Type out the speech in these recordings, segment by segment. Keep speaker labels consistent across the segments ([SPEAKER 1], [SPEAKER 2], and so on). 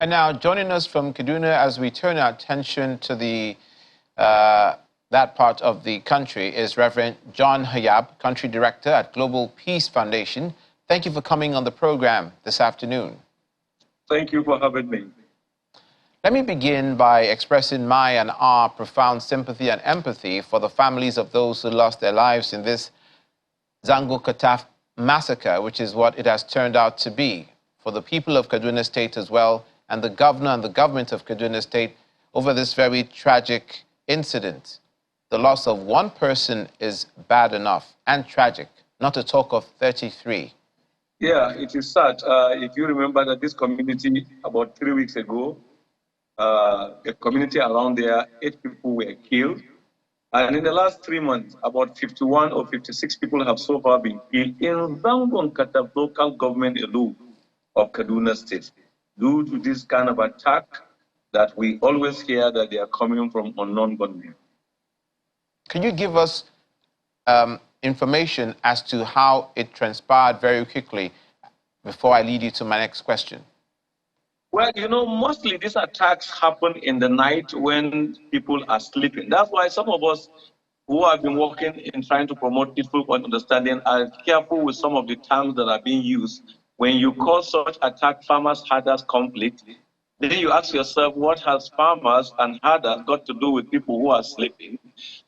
[SPEAKER 1] And now, joining us from Kaduna as we turn our attention to that part of the country is Reverend John Hayab, Country Director at Global Peace Foundation. Thank you for coming on the program this afternoon.
[SPEAKER 2] Thank you for having me.
[SPEAKER 1] Let me begin by expressing my and our profound sympathy and empathy for the families of those who lost their lives in this Zango Kataf massacre, which is what it has turned out to be, for the people of Kaduna State as well, and the governor and the government of Kaduna State over this very tragic incident. The loss of one person is bad enough and tragic, not to talk of 33.
[SPEAKER 2] Yeah, it is sad. If you remember that this community, about 3 weeks ago, the community around there, 8 people were killed. And in the last 3 months, about 51 or 56 people have so far been killed in Zango and Kataf local government alone of Kaduna State, due to this kind of attack that we always hear that they are coming from unknown gunmen.
[SPEAKER 1] Can you give us information as to how it transpired very quickly before I lead you to my next question?
[SPEAKER 2] Well, you know, mostly these attacks happen in the night when people are sleeping. That's why some of us who have been working in trying to promote peaceful understanding are careful with some of the terms that are being used. When you call such attack farmers herders conflict, then you ask yourself, what has farmers and herders got to do with people who are sleeping,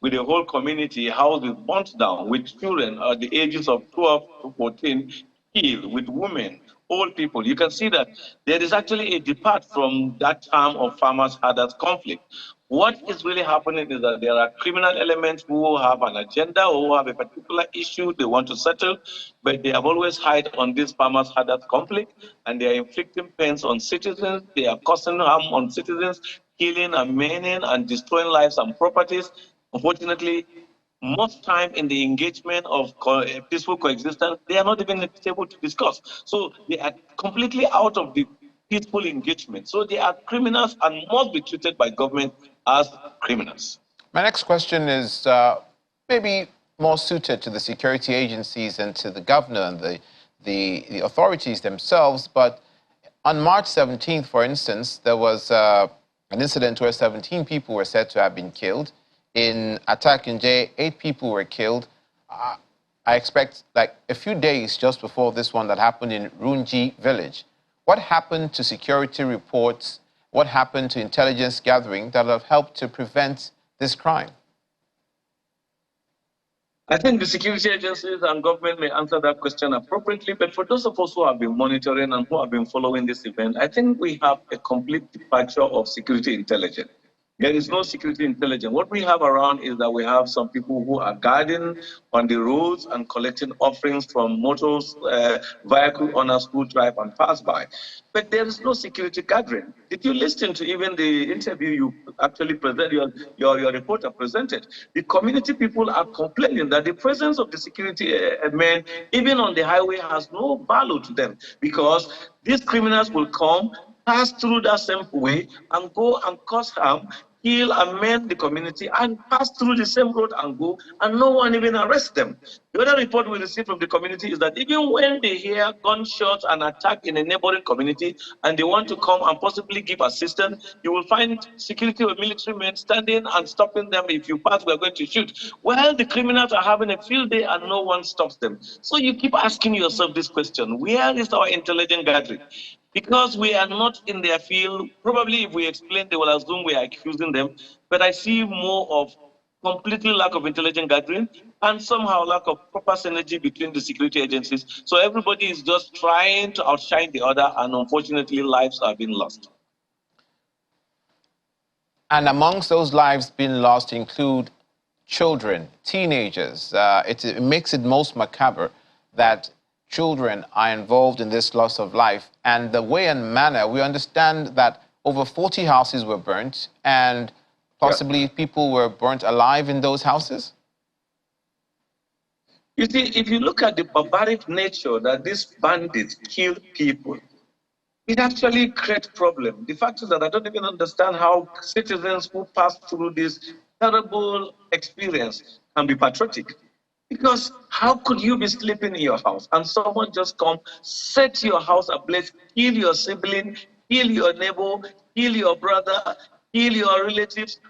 [SPEAKER 2] with the whole community, houses burnt down, with children at the ages of 12 to 14 killed, with women, old people? You can see that there is actually a depart from that term of farmers herders conflict. What is really happening is that there are criminal elements who have an agenda or who have a particular issue they want to settle, but they have always hide on this farmers herders conflict, and they are inflicting pains on citizens. They are causing harm on citizens, killing and maiming and destroying lives and properties. Unfortunately, most time in the engagement of peaceful coexistence, they are not even able to discuss. So they are completely out of the peaceful engagement. So they are criminals and must be treated by government as criminals.
[SPEAKER 1] My next question is maybe more suited to the security agencies and to the governor and the authorities themselves. But on March 17th, for instance, there was an incident where 17 people were said to have been killed. In attack in J, 8 people were killed. I expect like a few days just before this one that happened in Runji village. What happened to security reports? What happened to intelligence gathering that have helped to prevent this crime?
[SPEAKER 2] I think the security agencies and government may answer that question appropriately, but for those of us who have been monitoring and who have been following this event, I think we have a complete departure of security intelligence. There is no security intelligence. What we have around is that we have some people who are guarding on the roads and collecting offerings from motors, vehicle owners who drive and pass by. But there is no security gathering. Did you listen to even the interview you actually presented, your reporter presented? The community people are complaining that the presence of the security men, even on the highway, has no value to them, because these criminals will come, pass through that same way and go and cause harm, kill and maim the community, and pass through the same road and go, and no one even arrests them. The other report we received from the community is that even when they hear gunshots and attack in a neighboring community and they want to come and possibly give assistance, you will find security or military men standing and stopping them. If you pass, we're going to shoot. Well, the criminals are having a field day and no one stops them. So you keep asking yourself this question: where is our intelligence gathering? Because we are not in their field. Probably if we explain, they will assume we are accusing them. But I see more of completely lack of intelligence gathering and somehow lack of proper synergy between the security agencies. So everybody is just trying to outshine the other, and unfortunately, lives are being lost.
[SPEAKER 1] And amongst those lives being lost include children, teenagers. It makes it most macabre that children are involved in this loss of life. And the way and manner, we understand that over 40 houses were burnt and possibly people were burnt alive in those houses.
[SPEAKER 2] You see, if you look at the barbaric nature that these bandits kill people, it actually creates problems. The fact is that I don't even understand how citizens who pass through this terrible experience can be patriotic. Because how could you be sleeping in your house and someone just come, set your house ablaze, kill your sibling, kill your neighbor, kill your brother, kill your relatives,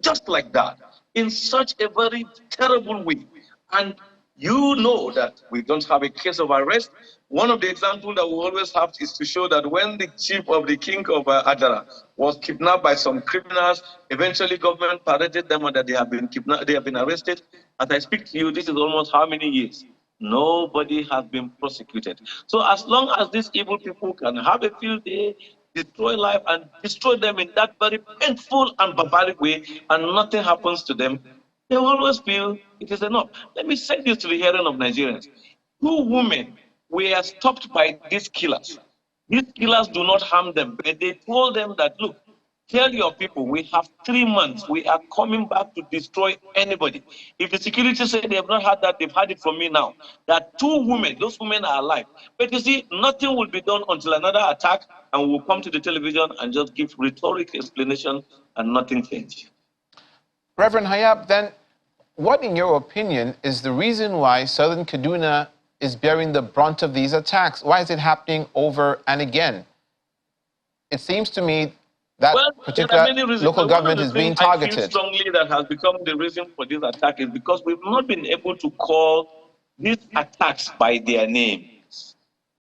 [SPEAKER 2] just like that, in such a very terrible way. And you know that we don't have a case of arrest. One of the examples that we always have is to show that when the chief of the king of Ajara was kidnapped by some criminals, eventually government paraded them and that they have been kidnapped, they have been arrested. As I speak to you, this is almost how many years? Nobody has been prosecuted. So as long as these evil people can have a field day, destroy life and destroy them in that very painful and barbaric way, and nothing happens to them, they always feel it is enough. Let me say this to the hearing of Nigerians. 2 women were stopped by these killers. These killers do not harm them, but they told them that, look, tell your people we have 3 months. We are coming back to destroy anybody. If the security say they have not had that, they've had it from me now. That 2 women, those women are alive. But you see, nothing will be done until another attack, and we'll come to the television and just give rhetoric explanation and nothing changes.
[SPEAKER 1] Reverend Hayab, then, what, in your opinion, is the reason why southern Kaduna is bearing the brunt of these attacks? Why is it happening over and again? It seems to me that particular local government is being targeted.
[SPEAKER 2] I feel strongly that has become the reason for this attack is because we've not been able to call these attacks by their names.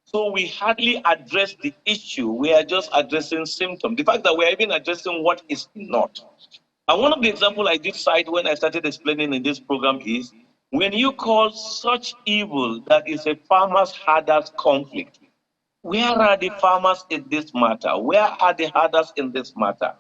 [SPEAKER 2] So we hardly address the issue. We are just addressing symptoms. The fact that we are even addressing what is not. And one of the examples I did cite when I started explaining in this program is when you call such evil that is a farmer's herders conflict. Where are the farmers in this matter? Where are the herders in this matter?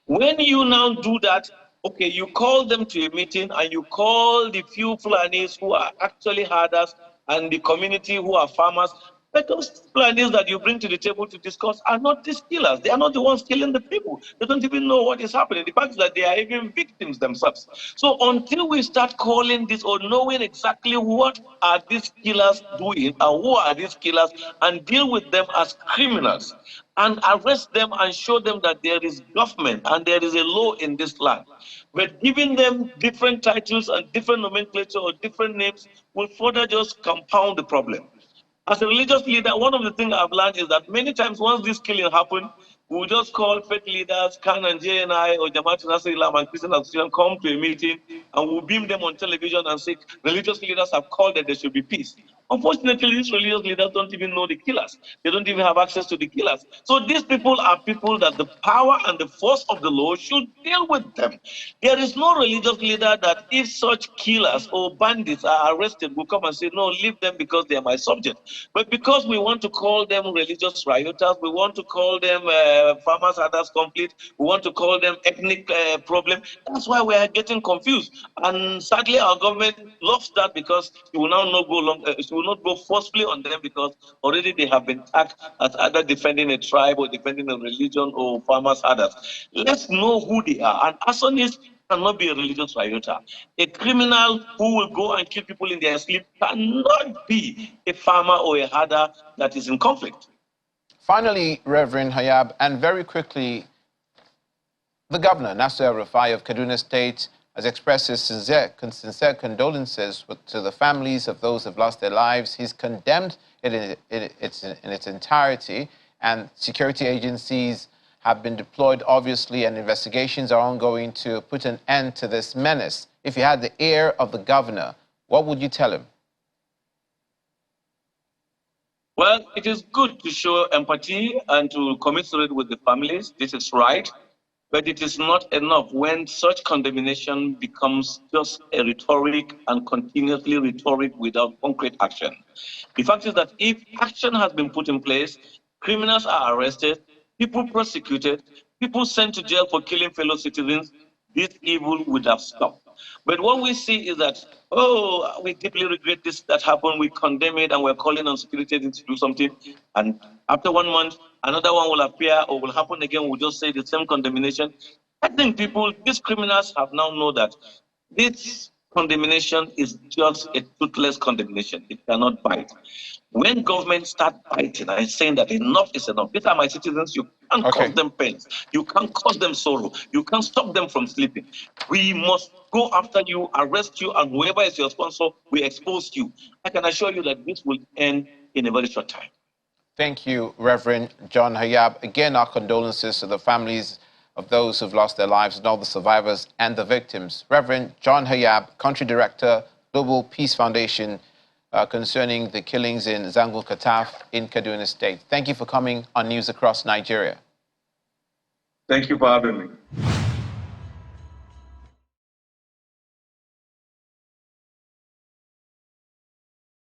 [SPEAKER 2] When you now do that, okay, you call them to a meeting and you call the few Fulanis who are actually herders and the community who are farmers. But those Fulanis that you bring to the table to discuss are not these killers. They are not the ones killing the people. They don't even know what is happening. The fact is that they are even victims themselves. So until we start calling this or knowing exactly what are these killers doing and who are these killers and deal with them as criminals and arrest them and show them that there is government and there is a law in this land. But giving them different titles and different nomenclature or different names will further just compound the problem. As a religious leader, one of the things I've learned is that many times once this killing happened, we'll just call faith leaders, Khan and JNI or Jamaat Nasir Islam and Christian Association come to a meeting and we'll beam them on television and say religious leaders have called that there should be peace. Unfortunately, these religious leaders don't even know the killers. They don't even have access to the killers. So these people are people that the power and the force of the law should deal with them. There is no religious leader that if such killers or bandits are arrested will come and say, no, leave them because they are my subject. But because we want to call them religious rioters, we want to call them farmers herders conflict, we want to call them ethnic problem, that's why we are getting confused. And sadly, our government loves that because she will now not go she will not go forcefully on them because already they have been tagged as either defending a tribe or defending a religion or farmers herders. Let's know who they are. And arsonists cannot be a religious rioter. A criminal who will go and kill people in their sleep cannot be a farmer or a herder that is in conflict.
[SPEAKER 1] Finally, Reverend Hayab, and very quickly, the governor, Nasir El-Rufai of Kaduna State, has expressed his sincere condolences to the families of those who have lost their lives. He's condemned it in its entirety, and security agencies have been deployed, obviously, and investigations are ongoing to put an end to this menace. If you had the ear of the governor, what would you tell him?
[SPEAKER 2] Well, it is good to show empathy and to commiserate with the families. This is right. But it is not enough when such condemnation becomes just a rhetoric and continuously rhetoric without concrete action. The fact is that if action has been put in place, criminals are arrested, people prosecuted, people sent to jail for killing fellow citizens, this evil would have stopped. But what we see is that, oh, we deeply regret this that happened, we condemn it, and we're calling on security agents to do something. And after 1 month, another one will appear or will happen again, we'll just say the same condemnation. I think people, these criminals have now known that this condemnation is just a toothless condemnation. It cannot bite. When government start biting and saying that enough is enough, these are my citizens, you can't cause them pain, you can't cause them sorrow, you can't stop them from sleeping. We must go after you, arrest you, and whoever is your sponsor, we expose you. I can assure you that this will end in a very short time.
[SPEAKER 1] Thank you, Reverend John Hayab. Again, our condolences to the families of those who've lost their lives and all the survivors and the victims. Reverend John Hayab, Country Director, Global Peace Foundation, concerning the killings in Zango, Kataf in Kaduna State. Thank you for coming on News Across Nigeria.
[SPEAKER 2] Thank you for having me.